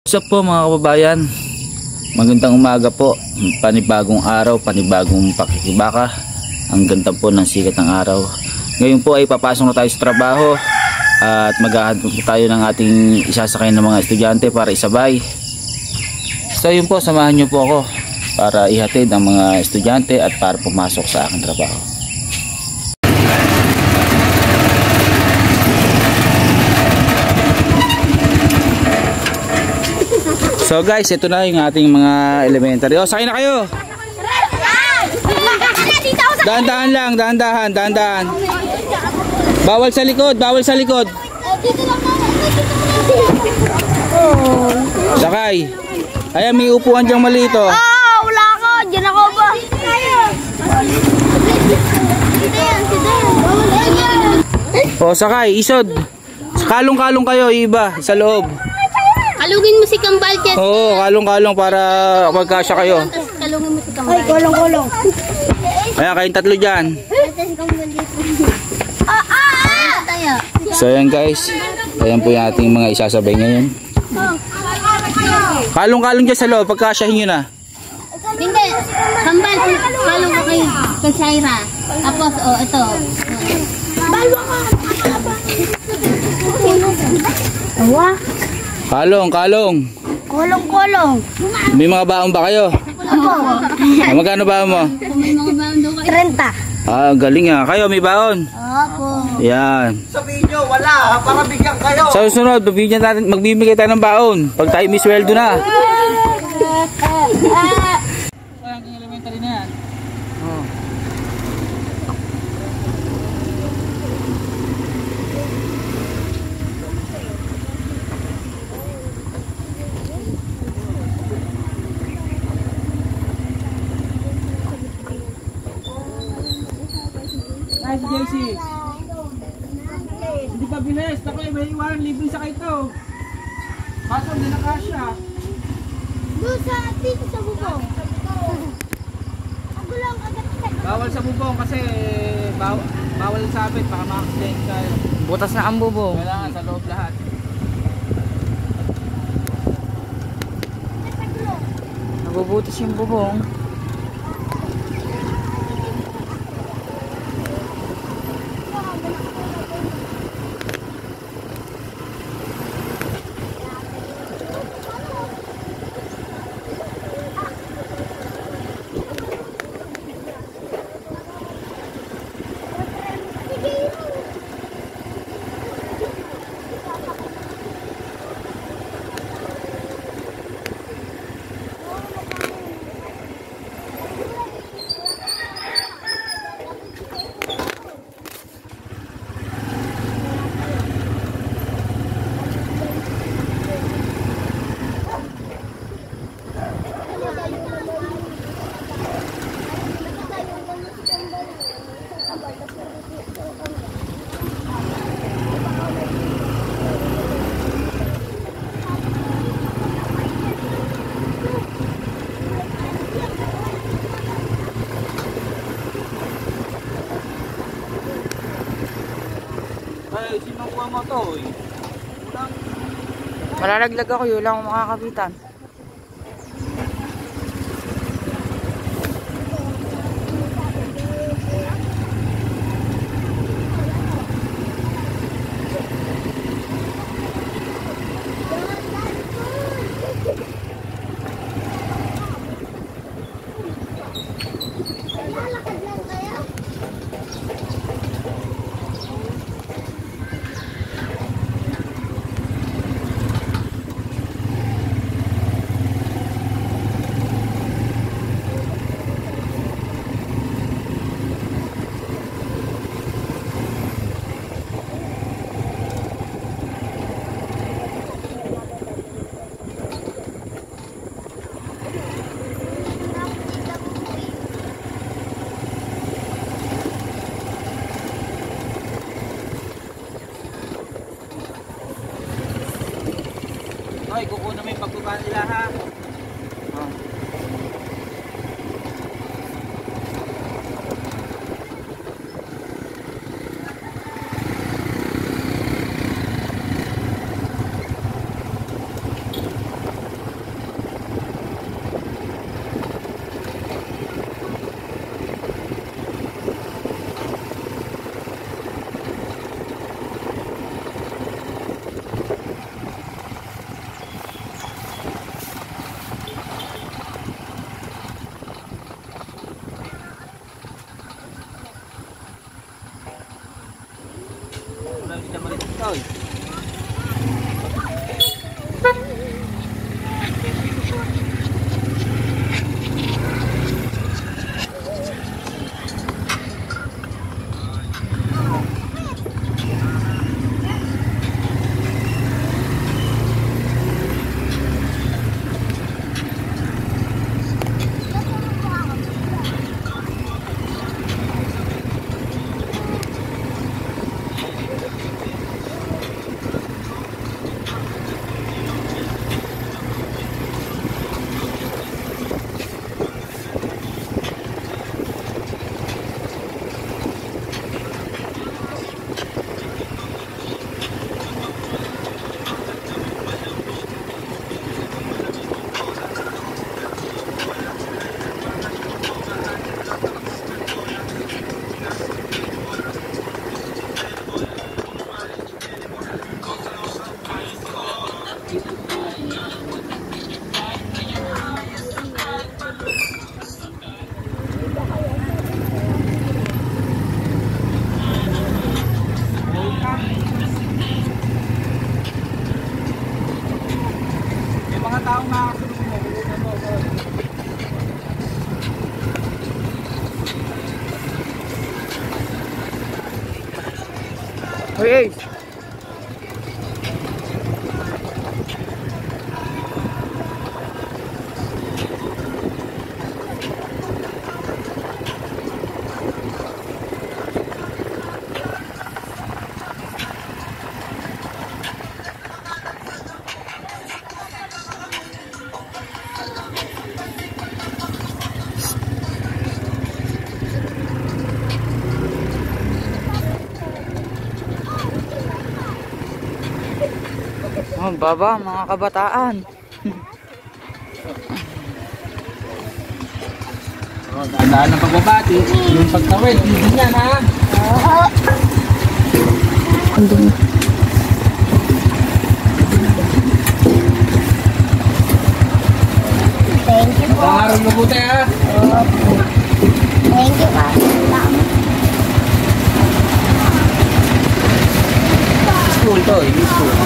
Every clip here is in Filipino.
What's up po mga kababayan, magandang umaga po, panibagong araw, panibagong pakikibaka. Ang ganda po ng sikat ng araw. Ngayon po ay papasok na tayo sa trabaho at maghahanap po tayo ng ating isasakay ng mga estudyante para isabay. So yun po, samahan nyo po ako para ihatid ang mga estudyante at para pumasok sa aking trabaho. So guys, ito na yung ating mga elementary. O, sakay na kayo. Dahan-dahan lang, dahan-dahan. Bawal sa likod, bawal sa likod. Sakay. Ayan, may upuan dyang maliit o. Wala ako, dyan ako ba? O, sakay, isod. Kalong-kalong kayo, iba, sa loob. Kalungin mo si Kambal dyan. Oo, kalong-kalong para magkasya kayo. Kalungin mo si Kambal. Ay, kolong-kolong. Ayan, kayong tatlo dyan. So ayan guys, ayan po yung ating mga isasabay ngayon. Kalong-kalong dyan sa loob, pagkasyahin nyo na. Hindi, Kambal, kalong ko kay Shaira. Tapos, ito. Balwa ka. Awa. Kalong. Kolong. May mga baon ba kayo? Opo. Magkano baon mo? May mga baon daw kayo. 30. Galing nga. Kayo may baon? Opo. Yan. Sabihin nyo, wala, para bigyan kayo. Sa susunod, magbibigay tayo ng baon. Pag tayo may sweldo na. Ang elementary na yan. Nice, JC. Hindi pa bilis. Ako may iwanan libre sa kayo ito. Kaso hindi na kasya. Doon sa dito sa bubong. Ako lang agad. Bawal sa bubong kasi bawal sabit. Baka ma-accident kayo. Butas na ang bubong. Kailangan sa loob lahat. Nabubutas yung bubong. Ay, sinong kuha mo to eh? Malalaglag ako, yun lang ako makakapitan. Ay, kukunin mo yung pagbaba nila ha. taong nakasunod mo. Hey! Oh, baba mga kabataan. Oh, dadaan ng pagbabati. Yung pagtawid, hindi niya na. Thank you po. Araw na buti ha. Thank you po. Salamat. School to, hindi school.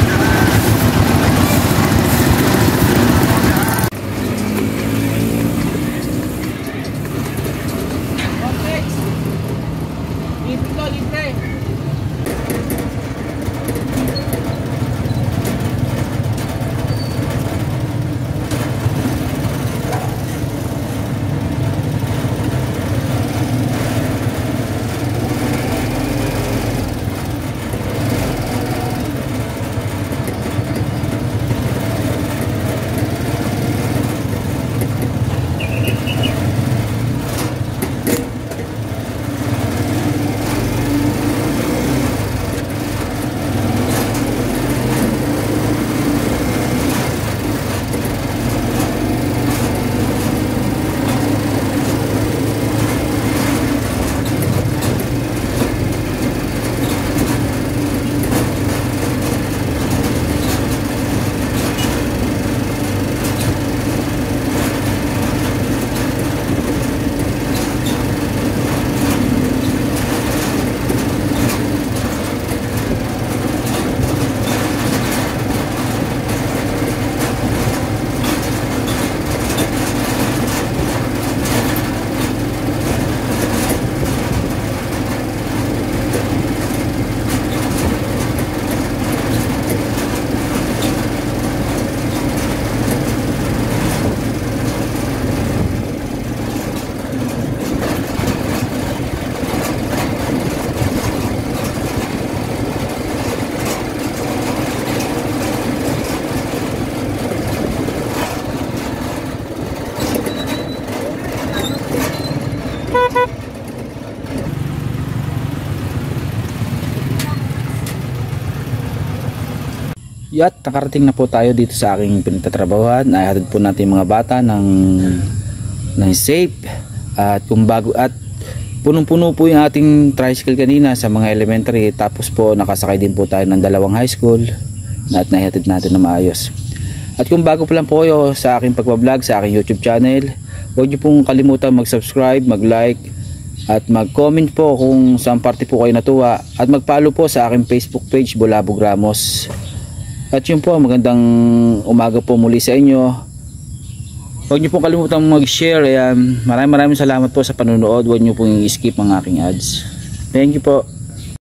Yat, nakarating na po tayo dito sa aking pinagtatrabahuhan. Nahatid po natin mga bata ng safe at kung bago at punong-puno po yung ating tricycle kanina sa mga elementary, tapos po nakasakay din po tayo ng dalawang high school at nahatid natin na maayos. At kung bago pa lang po kayo sa aking pagbablog sa aking YouTube channel, huwag niyo pong kalimutan mag-subscribe, mag-like at mag-comment po kung saan parte po kayo natuwa at mag-follow po sa aking Facebook page Bulabog Ramos. At yun po, magandang umaga po muli sa inyo. Huwag niyo pong kalimutan mag-share. Ayan, maraming salamat po sa panonood. Huwag niyo pong i-skip ang aking ads. Thank you po.